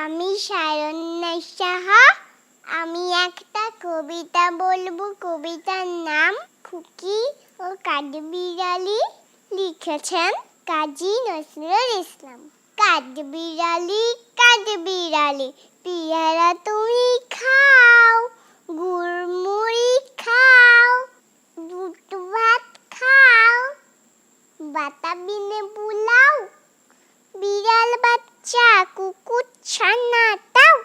আমি শারণ্যা সাহা। আমি একটা কবিতা বলবো। কবিতার নাম খুকি ও কাঠবিড়ালি। লিখেছেন কাজী নজরুল ইসলাম। কাঠবিড়ালি কাঠবিড়ালি পেয়ারা তুমি খাও, গুড়মুড়ি খাও, দুধ ভাত খাও, বাতাবি লেবু লাও, বিড়াল বাচ্চা কুকুর ছানা তাও।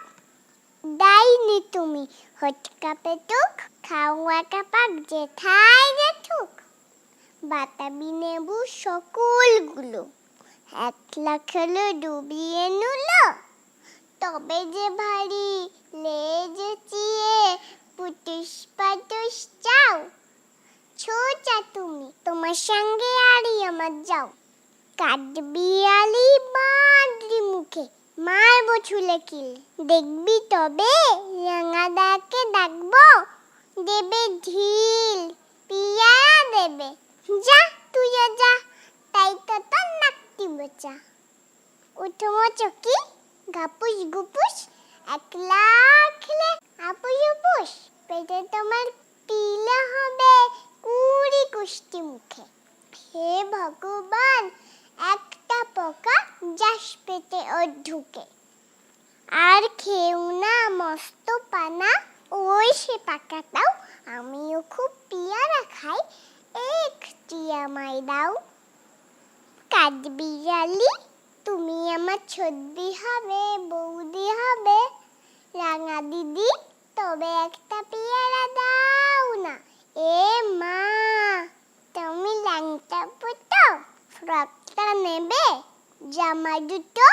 ডাইনি তুমি হটকা পেটুক, খাও একা পাক যেথায় যেথুক। বাতাবি লেবু সকলগুলো একলা খেলো ডুবিয়ে নিল। তবে যে ভারী লেজ চিয়ে পুটুস পাটুস চাও। ছোটা তুমি তোমার সঙ্গে আরই আমার যাও। কাঠবিড়ালি বাঁদরি মুখে মারবো ছুলে কিল। দেখবি তবে রাঙা দাকে ডাকবো, দেবে ঢিল পিয়ারা দেবে। যা তুই যা, তাই তো তোর নাকটি বোচা। উঠমো চকি গাপুস গুপুস, একলা খেলে আপুস উপুস। পেটে তোমার পিলে হবে কুড়ি কুষ্টি মুখে। হে ভগবান, একটা পোকা যাস পেটে ওর ঢুকে। আর খেও না মস্ত পানা, ওই সে পাকাটাও। আমিও খুব পেয়ারা খাই, একটি আমায় দাও। কাঠবিড়ালি তুমি আমার ছদ্দি হবে, বৌদি হবে। রাঙা দিদি তবে একটা পেয়ারা দাও না। এ মা, তুমি ল্যাংটা পুতো, ফ্রকটা নেবে, জামা দুটো।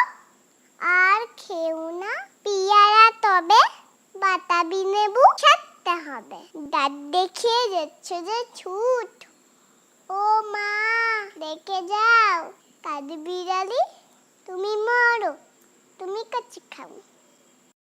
আর খেও না পেয়ারা তবে, বাতাবি লেবু ছাড়তে হবে। দাঁত দেখিয়ে যাচ্ছে যে ছুট, ও মা দেখে যাও। কাঠবিড়ালি তুমি মরো, তুমি কচি খাও।